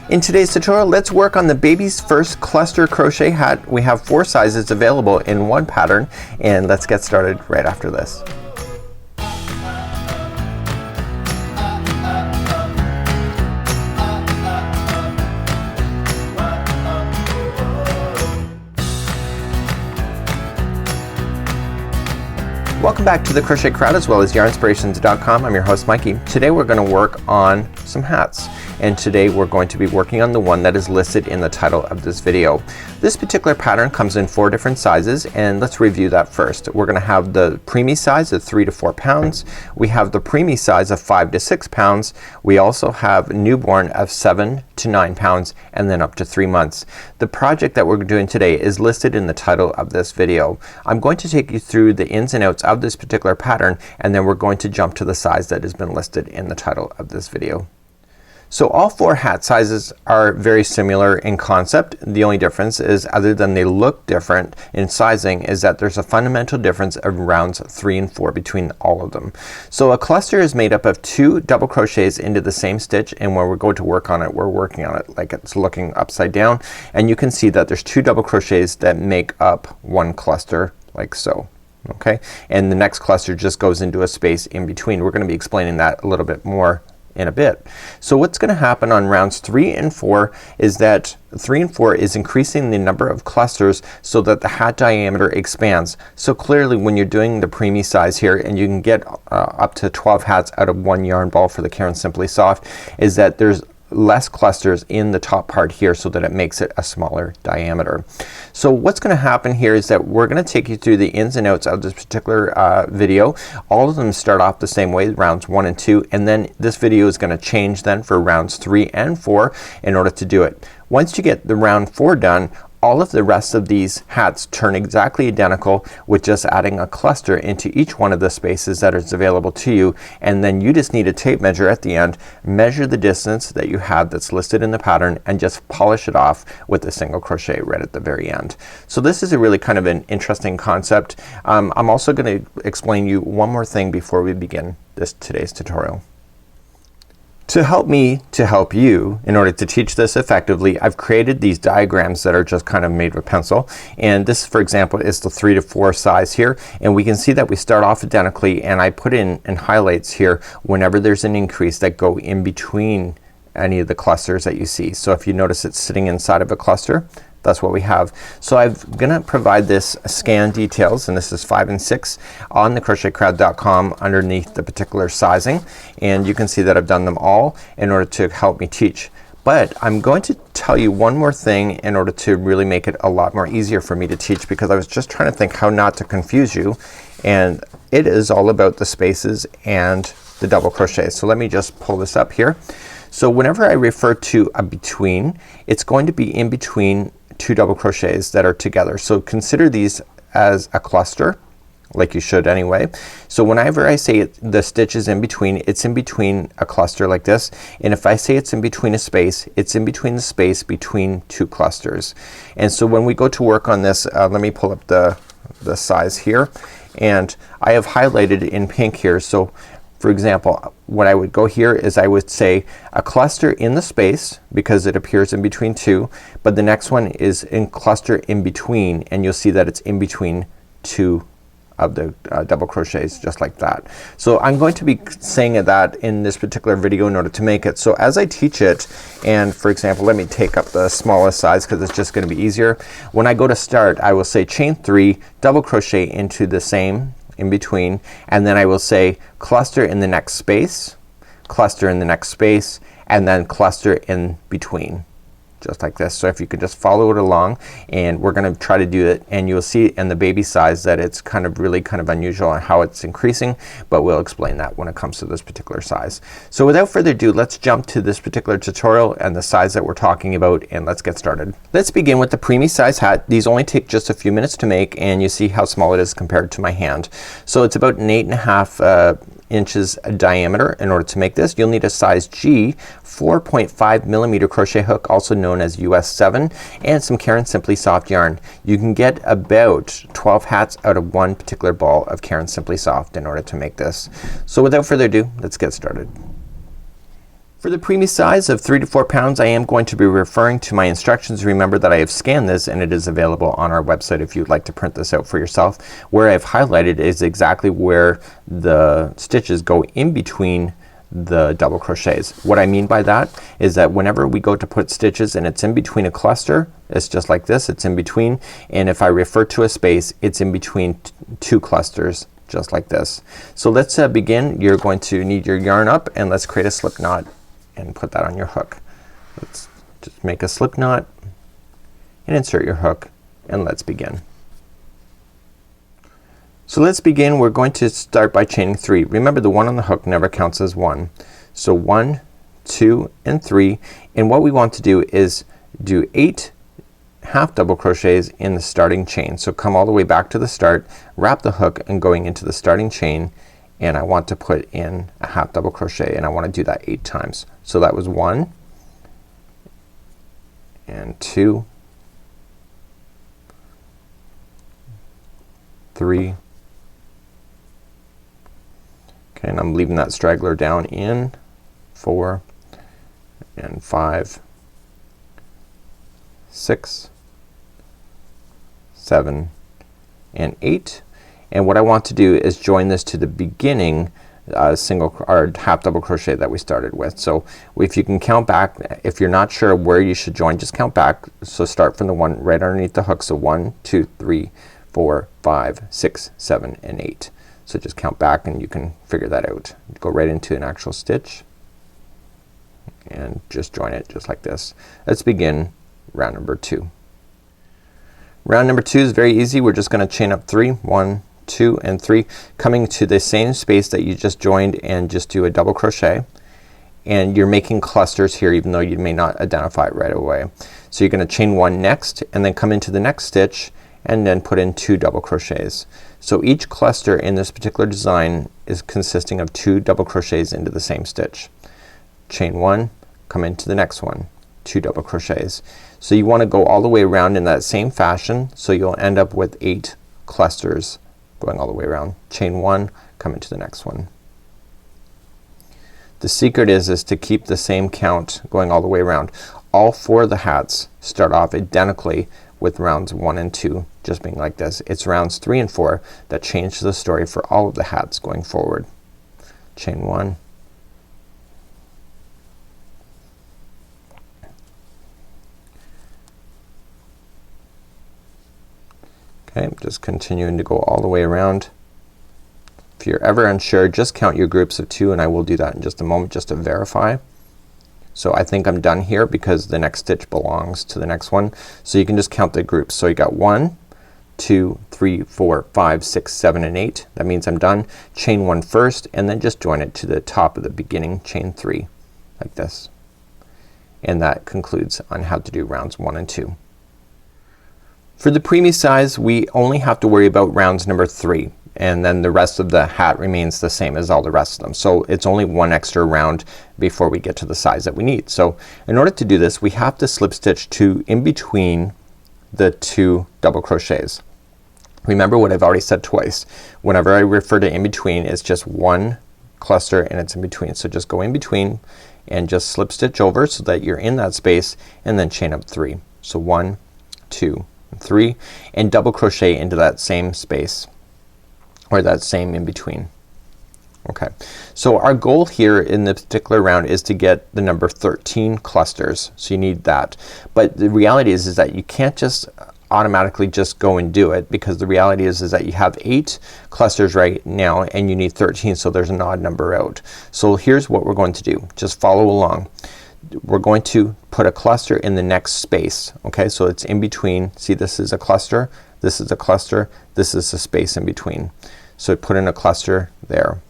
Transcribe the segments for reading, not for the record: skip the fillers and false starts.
In today's tutorial, let's work on the baby's first cluster crochet hat. We have 4 sizes available in one pattern, and let's get started right after this. Welcome back to the Crochet Crowd as well as yarnspirations.com. I'm your host Mikey. Today we're going to work on some hats, and today we're going to be working on the one that is listed in the title of this video. This particular pattern comes in 4 different sizes, and let's review that first. We're going to have the preemie size of 3 to 4 pounds. We have the preemie size of 5 to 6 pounds. We also have newborn of 7 to 9 pounds and then up to 3 months. The project that we're doing today is listed in the title of this video. I'm going to take you through the ins and outs of this particular pattern, and then we're going to jump to the size that has been listed in the title of this video. So all 4 hat sizes are very similar in concept. The only difference is, other than they look different in sizing, is that there's a fundamental difference of rounds 3 and 4 between all of them. So a cluster is made up of 2 double crochets into the same stitch, and when we go to work on it, we're working on it like it's looking upside down, and you can see that there's 2 double crochets that make up one cluster, like so. Okay, and the next cluster just goes into a space in between. We're going to be explaining that a little bit more in a bit. So what's going to happen on rounds 3 and 4 is that 3 and 4 is increasing the number of clusters so that the hat diameter expands. So clearly when you're doing the preemie size here, and you can get up to 12 hats out of one yarn ball for the Caron Simply Soft, is that there's less clusters in the top part here so that it makes it a smaller diameter. So what's going to happen here is that we're going to take you through the ins and outs of this particular video. All of them start off the same way, rounds 1 and 2, and then this video is going to change then for rounds 3 and 4 in order to do it. Once you get the round 4 done, all of the rest of these hats turn exactly identical with just adding a cluster into each one of the spaces that is available to you, and then you just need a tape measure at the end, measure the distance that you have that's listed in the pattern, and just polish it off with a single crochet right at the very end. So this is a really kind of an interesting concept. I'm also going to explain you one more thing before we begin today's tutorial. To help me to help you in order to teach this effectively, I've created these diagrams that are just kind of made with pencil, and this, for example, is the 3 to 4 size here, and we can see that we start off identically, and I put in highlights here whenever there's an increase that go in between any of the clusters that you see. So if you notice it's sitting inside of a cluster, that's what we have. So I'm gonna provide this scan details, and this is 5 and 6 on the crochetcrowd.com underneath the particular sizing, and you can see that I've done them all in order to help me teach. But I'm going to tell you one more thing in order to really make it a lot more easier for me to teach, because I was just trying to think how not to confuse you, and it is all about the spaces and the double crochets. So let me just pull this up here. So whenever I refer to a between, it's going to be in between 2 double crochets that are together. So consider these as a cluster, like you should anyway. So whenever I say the stitch is in between, it's in between a cluster like this, and if I say it's in between a space, it's in between the space between 2 clusters. And so when we go to work on this, let me pull up the size here, and I have highlighted in pink here. So for example, what I would go here is I would say a cluster in the space because it appears in between 2, but the next one is in cluster in between, and you'll see that it's in between 2 of the double crochets, just like that. So I'm going to be saying that in this particular video in order to make it. So as I teach it, and for example, let me take up the smallest size because it's just going to be easier. When I go to start, I will say chain 3, double crochet into the same in between, and then I will say cluster in the next space, cluster in the next space, and then cluster in between, just like this. So if you could just follow it along, and we're gonna try to do it, and you'll see in the baby size that it's kind of really kind of unusual on how it's increasing, but we'll explain that when it comes to this particular size. So without further ado, let's jump to this particular tutorial and the size that we're talking about, and let's get started. Let's begin with the preemie size hat. These only take just a few minutes to make, and you see how small it is compared to my hand. So it's about an 8.5 inches diameter. In order to make this, you'll need a size G 4.5 millimeter crochet hook, also known as US 7, and some Caron Simply Soft yarn. You can get about 12 hats out of one particular ball of Caron Simply Soft in order to make this. So without further ado, let's get started. For the preemie size of 3 to 4 pounds, I am going to be referring to my instructions. Remember that I have scanned this and it is available on our website if you'd like to print this out for yourself. Where I've highlighted is exactly where the stitches go in between the double crochets. What I mean by that is that whenever we go to put stitches and it's in between a cluster, it's just like this, it's in between, and if I refer to a space, it's in between two clusters, just like this. So let's begin. You're going to need your yarn up and let's create a slip knot and put that on your hook. Let's just make a slip knot and insert your hook and let's begin. So let's begin. We're going to start by chaining 3. Remember the 1 on the hook never counts as 1. So 1, 2 and 3, and what we want to do is do 8 half double crochets in the starting chain. So come all the way back to the start, wrap the hook and going into the starting chain, and I want to put in a half double crochet and I want to do that 8 times. So that was 1 and 2, 3, okay, and I'm leaving that straggler down in 4 and 5, 6, 7 and 8. And what I want to do is join this to the beginning single or half double crochet that we started with. So if you can count back, if you're not sure where you should join, just count back. So start from the one right underneath the hook. So 1, 2, 3, 4, 5, 6, 7 and 8. So just count back and you can figure that out. Go right into an actual stitch and just join it just like this. Let's begin round number 2. Round number 2 is very easy. We're just gonna chain up 3, 1, 2 and 3, coming to the same space that you just joined and just do a double crochet, and you're making clusters here even though you may not identify it right away. So you're gonna chain 1 next and then come into the next stitch and then put in 2 double crochets. So each cluster in this particular design is consisting of 2 double crochets into the same stitch. Chain 1, come into the next one, 2 double crochets. So you want to go all the way around in that same fashion, so you'll end up with 8 clusters going all the way around. Chain 1, come into the next one. The secret is to keep the same count going all the way around. All 4 of the hats start off identically with rounds 1 and 2 just being like this. It's rounds 3 and 4 that change the story for all of the hats going forward. Chain 1, okay, just continuing to go all the way around. If you're ever unsure, just count your groups of 2 and I will do that in just a moment just to verify. So I think I'm done here because the next stitch belongs to the next one. So you can just count the groups. So you got 1, 2, 3, 4, 5, 6, 7 and 8. That means I'm done. Chain 1 first and then just join it to the top of the beginning chain 3 like this. And that concludes on how to do rounds 1 and 2. For the preemie size we only have to worry about rounds number 3, and then the rest of the hat remains the same as all the rest of them. So it's only 1 extra round before we get to the size that we need. So in order to do this we have to slip stitch to in between the 2 double crochets. Remember what I've already said twice. Whenever I refer to in between, it's just 1 cluster and it's in between. So just go in between and just slip stitch over so that you're in that space and then chain up 3. So 1, 2, 3 and double crochet into that same space or that same in between. Okay, so our goal here in this particular round is to get the number 13 clusters. So you need that, but the reality is that you can't just automatically just go and do it, because the reality is that you have 8 clusters right now and you need 13, so there's an odd number out. So here's what we're going to do. Just follow along. We're going to put a cluster in the next space. Okay, so it's in between. See, this is a cluster, this is a cluster, this is a space in between. So put in a cluster there.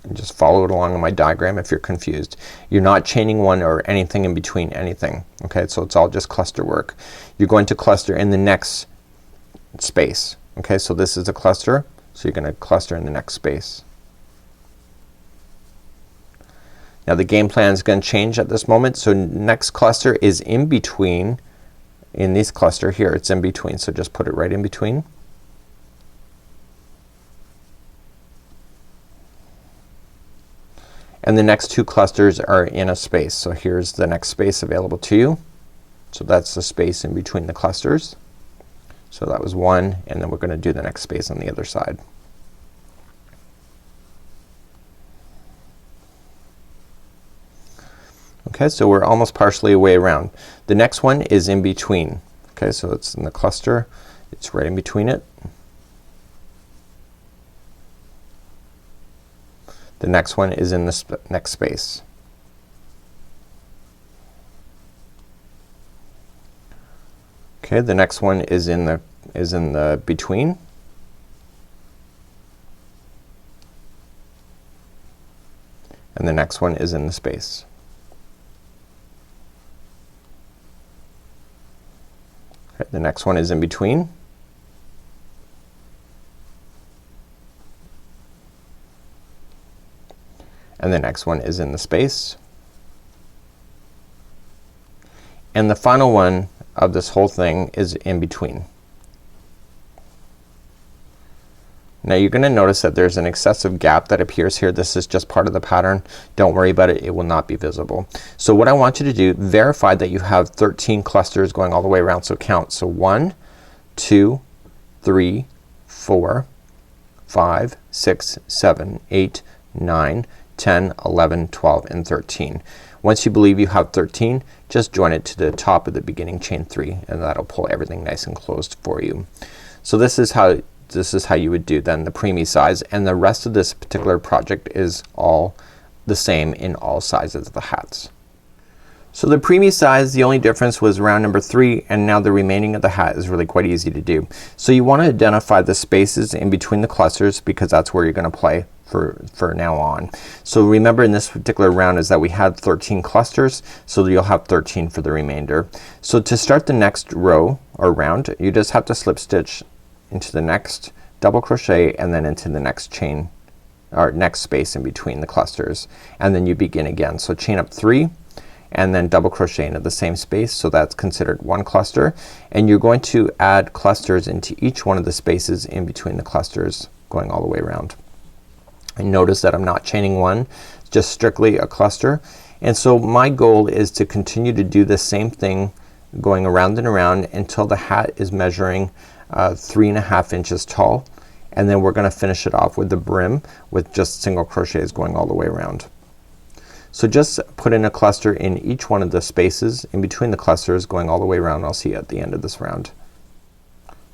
And just follow it along in my diagram if you're confused. You're not chaining 1 or anything in between anything. Okay, so it's all just cluster work. You're going to cluster in the next space. Okay, so this is a cluster, so you're gonna cluster in the next space. Now the game plan is gonna change at this moment. So next cluster is in between. In this cluster here it's in between, so just put it right in between. and the next two clusters are in a space. So here's the next space available to you. So that's the space in between the clusters. So that was one, and then we're gonna do the next space on the other side. Okay, so we're almost partially way around. The next one is in between. Okay, so it's in the cluster. It's right in between it. The next one is in the next space. Okay, the next one is in the between. And the next one is in the space. Okay, the next one is in between. And the next one is in the space. And the final one of this whole thing is in between. Now you're gonna notice that there's an excessive gap that appears here. This is just part of the pattern. Don't worry about it. It will not be visible. So what I want you to do, verify that you have 13 clusters going all the way around. So count. So 1, 2, 3, 4, 5, 6, 7, 8, 9, 10, 11, 12, and 13. Once you believe you have 13, just join it to the top of the beginning chain 3, and that'll pull everything nice and closed for you. So this is how you would do then the preemie size, and the rest of this particular project is all the same in all sizes of the hats. So the preemie size, the only difference was round number 3, and now the remaining of the hat is really quite easy to do. So you want to identify the spaces in between the clusters, because that's where you're gonna play for now on. So remember, in this particular round is that we had 13 clusters, so you'll have 13 for the remainder. So to start the next row or round, you just have to slip stitch into the next double crochet and then into the next chain or next space in between the clusters, and then you begin again. So chain up 3 and then double crochet into the same space, so that's considered one cluster, and you're going to add clusters into each one of the spaces in between the clusters going all the way around. And notice that I'm not chaining one, just strictly a cluster. And so my goal is to continue to do the same thing going around and around until the hat is measuring 3.5 inches tall, and then we're gonna finish it off with the brim with just single crochets going all the way around. So just put in a cluster in each one of the spaces in between the clusters going all the way around. I'll see you at the end of this round.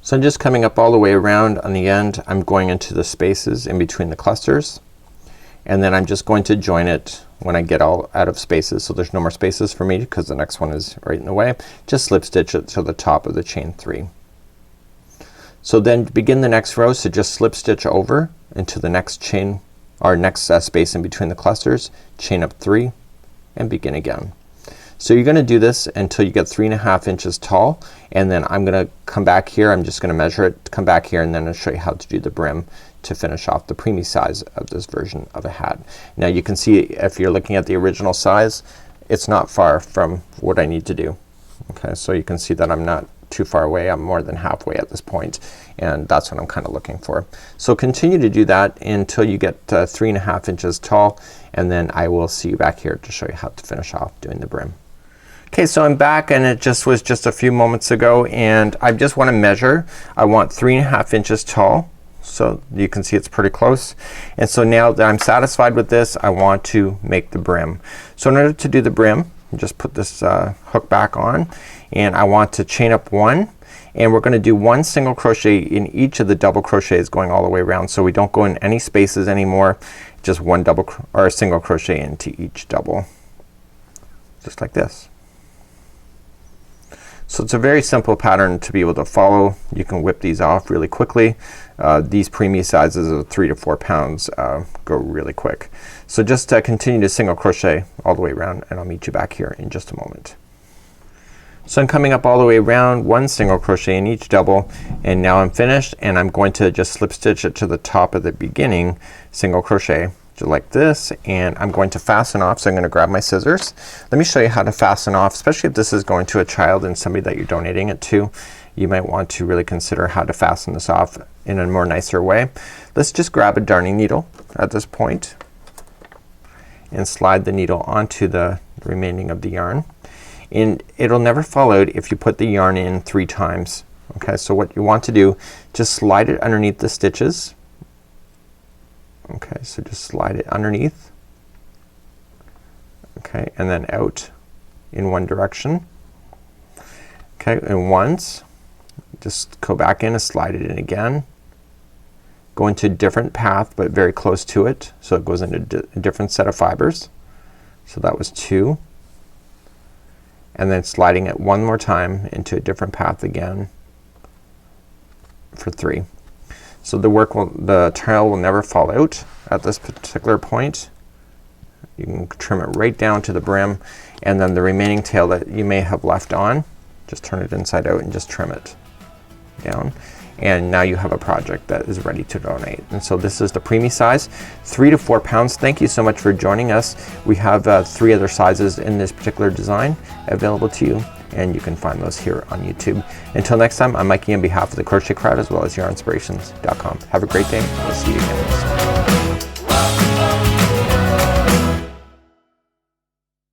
So I'm just coming up all the way around. On the end I'm going into the spaces in between the clusters, and then I'm just going to join it when I get all out of spaces. So there's no more spaces for me because the next one is right in the way. Just slip stitch it to the top of the chain 3. So then begin the next row. So just slip stitch over into the next chain or next space in between the clusters, chain up 3 and begin again. So you're gonna do this until you get 3.5 inches tall, and then I'm gonna come back here. I'm just gonna measure it, come back here, and then I'll show you how to do the brim to finish off the preemie size of this version of a hat. Now you can see, if you're looking at the original size, it's not far from what I need to do. Okay, so you can see that I'm not too far away. I'm more than halfway at this point, and that's what I'm kind of looking for. So continue to do that until you get 3.5 inches tall, and then I will see you back here to show you how to finish off doing the brim. Okay, so I'm back, and it just was just a few moments ago, and I just want to measure. I want 3.5 inches tall, so you can see it's pretty close. And so now that I'm satisfied with this, I want to make the brim. So in order to do the brim, just put this hook back on, and I want to chain up 1, and we're gonna do 1 single crochet in each of the double crochets going all the way around, so we don't go in any spaces anymore. Just 1 double or a single crochet into each double, just like this. So it's a very simple pattern to be able to follow. You can whip these off really quickly. These preemie sizes of 3 to 4 pounds go really quick. So just continue to single crochet all the way around, and I'll meet you back here in just a moment. So I'm coming up all the way around, 1 single crochet in each double, and now I'm finished, and I'm going to just slip stitch it to the top of the beginning single crochet, just like this, and I'm going to fasten off. So I'm gonna grab my scissors. Let me show you how to fasten off, especially if this is going to a child and somebody that you're donating it to. You might want to really consider how to fasten this off in a more nicer way. Let's just grab a darning needle at this point, and slide the needle onto the remaining of the yarn, and it'll never fall out if you put the yarn in 3 times. Okay, so what you want to do, just slide it underneath the stitches. Okay, so just slide it underneath. Okay, and then out in one direction. Okay, and once, just go back in and slide it in again. Go into a different path but very close to it, so it goes into a different set of fibers. So that was 2, and then sliding it one more time into a different path again for 3. So the tail will never fall out at this particular point. You can trim it right down to the brim, and then the remaining tail that you may have left on, just turn it inside out and just trim it down, and now you have a project that is ready to donate. And so this is the preemie size, 3 to 4 pounds. Thank you so much for joining us. We have 3 other sizes in this particular design available to you, and you can find those here on YouTube. Until next time, I'm Mikey on behalf of the Crochet Crowd as well as YarnSpirations.com. Have a great day. We'll see you again.